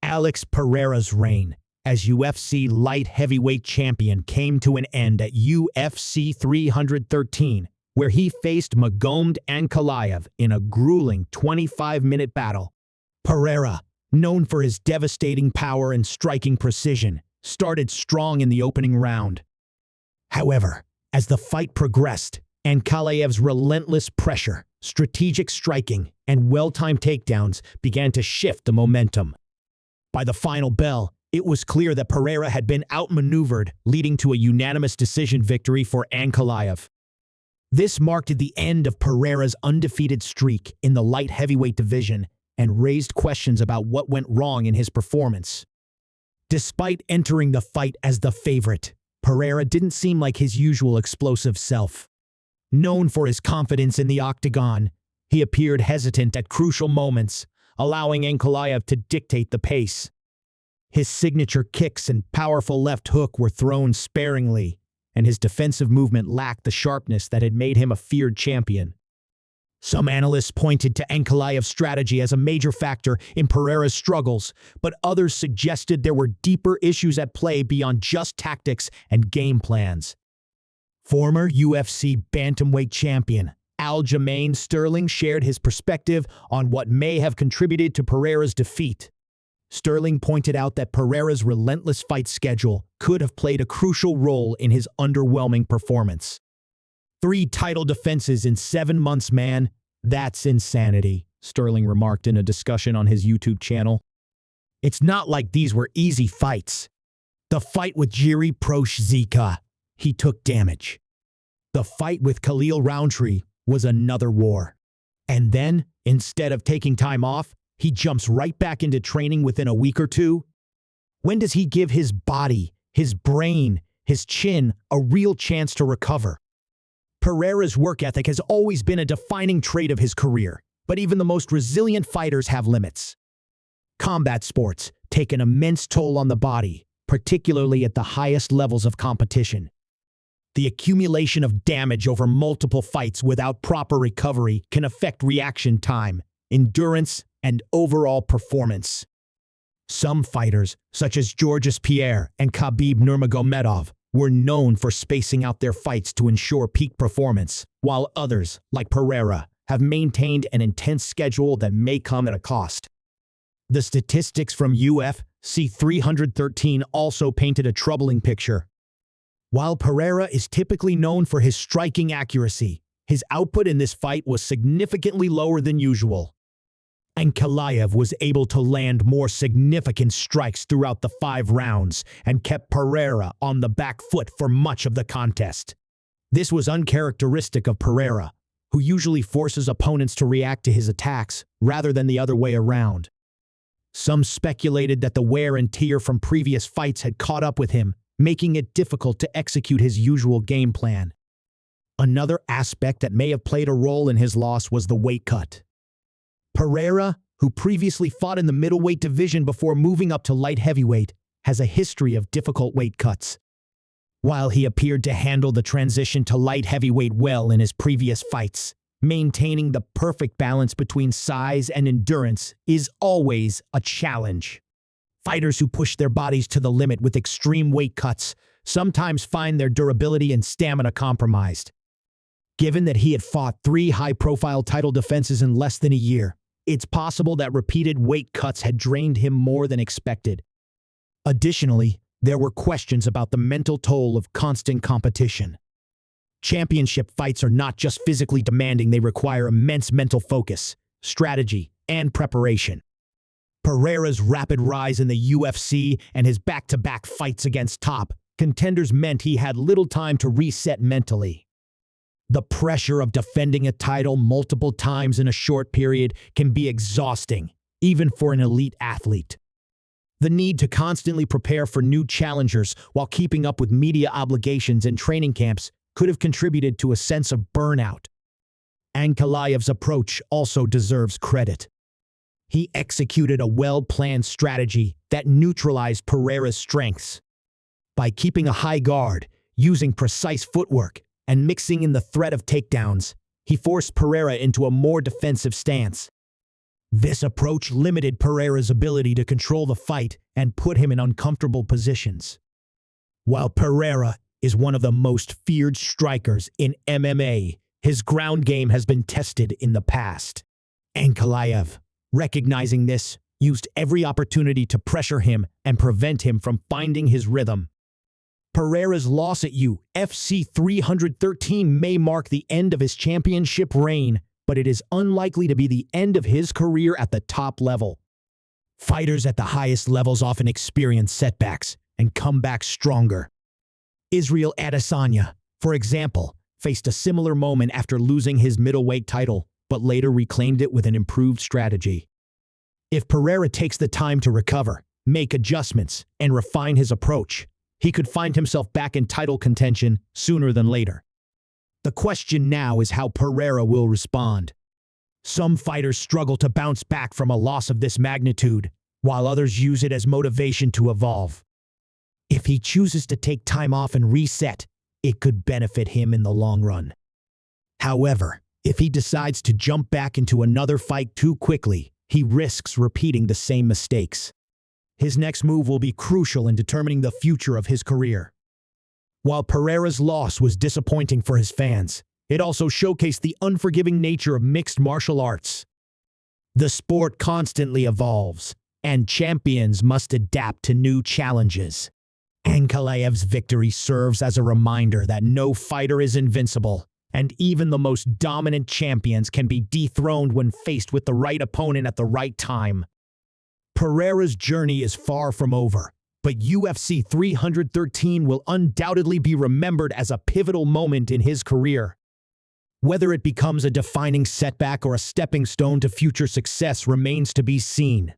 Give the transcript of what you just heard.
Alex Pereira's reign as UFC light heavyweight champion came to an end at UFC 313, where he faced Magomed Ankalaev in a grueling 25-minute battle. Pereira, known for his devastating power and striking precision, started strong in the opening round. However, as the fight progressed, Ankalaev's relentless pressure, strategic striking, and well-timed takedowns began to shift the momentum. By the final bell, it was clear that Pereira had been outmaneuvered, leading to a unanimous decision victory for Ankalaev. This marked the end of Pereira's undefeated streak in the light heavyweight division and raised questions about what went wrong in his performance. Despite entering the fight as the favorite, Pereira didn't seem like his usual explosive self. Known for his confidence in the octagon, he appeared hesitant at crucial moments, allowing Ankalaev to dictate the pace. His signature kicks and powerful left hook were thrown sparingly, and his defensive movement lacked the sharpness that had made him a feared champion. Some analysts pointed to Ankalaev's strategy as a major factor in Pereira's struggles, but others suggested there were deeper issues at play beyond just tactics and game plans. Former UFC bantamweight champion Aljamain Sterling shared his perspective on what may have contributed to Pereira's defeat. Sterling pointed out that Pereira's relentless fight schedule could have played a crucial role in his underwhelming performance. 3 title defenses in 7 months, man. That's insanity, Sterling remarked in a discussion on his YouTube channel. It's not like these were easy fights. The fight with Jiri Prochazka, he took damage. The fight with Khalil Rountree was another war. And then, instead of taking time off, he jumps right back into training within a week or two. When does he give his body, his brain, his chin a real chance to recover? Pereira's work ethic has always been a defining trait of his career, but even the most resilient fighters have limits. Combat sports take an immense toll on the body, particularly at the highest levels of competition. The accumulation of damage over multiple fights without proper recovery can affect reaction time, endurance, and overall performance. Some fighters, such as Georges Pierre and Khabib Nurmagomedov, were known for spacing out their fights to ensure peak performance, while others, like Pereira, have maintained an intense schedule that may come at a cost. The statistics from UFC 313 also painted a troubling picture. While Pereira is typically known for his striking accuracy, his output in this fight was significantly lower than usual. Ankalaev was able to land more significant strikes throughout the 5 rounds and kept Pereira on the back foot for much of the contest. This was uncharacteristic of Pereira, who usually forces opponents to react to his attacks rather than the other way around. Some speculated that the wear and tear from previous fights had caught up with him, making it difficult to execute his usual game plan. Another aspect that may have played a role in his loss was the weight cut. Pereira, who previously fought in the middleweight division before moving up to light heavyweight, has a history of difficult weight cuts. While he appeared to handle the transition to light heavyweight well in his previous fights, maintaining the perfect balance between size and endurance is always a challenge. Fighters who push their bodies to the limit with extreme weight cuts sometimes find their durability and stamina compromised. Given that he had fought 3 high-profile title defenses in less than a year, it's possible that repeated weight cuts had drained him more than expected. Additionally, there were questions about the mental toll of constant competition. Championship fights are not just physically demanding, they require immense mental focus, strategy, and preparation. Pereira's rapid rise in the UFC and his back-to-back fights against top contenders meant he had little time to reset mentally. The pressure of defending a title multiple times in a short period can be exhausting, even for an elite athlete. The need to constantly prepare for new challengers while keeping up with media obligations and training camps could have contributed to a sense of burnout. Ankalaev's approach also deserves credit. He executed a well-planned strategy that neutralized Pereira's strengths. By keeping a high guard, using precise footwork, and mixing in the threat of takedowns, he forced Pereira into a more defensive stance. This approach limited Pereira's ability to control the fight and put him in uncomfortable positions. While Pereira is one of the most feared strikers in MMA, his ground game has been tested in the past. Ankalaev, recognizing this, used every opportunity to pressure him and prevent him from finding his rhythm. Pereira's loss at UFC 313 may mark the end of his championship reign, but it is unlikely to be the end of his career at the top level. Fighters at the highest levels often experience setbacks and come back stronger. Israel Adesanya, for example, faced a similar moment after losing his middleweight title, but later reclaimed it with an improved strategy. If Pereira takes the time to recover, make adjustments, and refine his approach, he could find himself back in title contention sooner than later. The question now is how Pereira will respond. Some fighters struggle to bounce back from a loss of this magnitude, while others use it as motivation to evolve. If he chooses to take time off and reset, it could benefit him in the long run. However, if he decides to jump back into another fight too quickly, he risks repeating the same mistakes. His next move will be crucial in determining the future of his career. While Pereira's loss was disappointing for his fans, it also showcased the unforgiving nature of mixed martial arts. The sport constantly evolves, and champions must adapt to new challenges. Ankalaev's victory serves as a reminder that no fighter is invincible, and even the most dominant champions can be dethroned when faced with the right opponent at the right time. Pereira's journey is far from over, but UFC 313 will undoubtedly be remembered as a pivotal moment in his career. Whether it becomes a defining setback or a stepping stone to future success remains to be seen.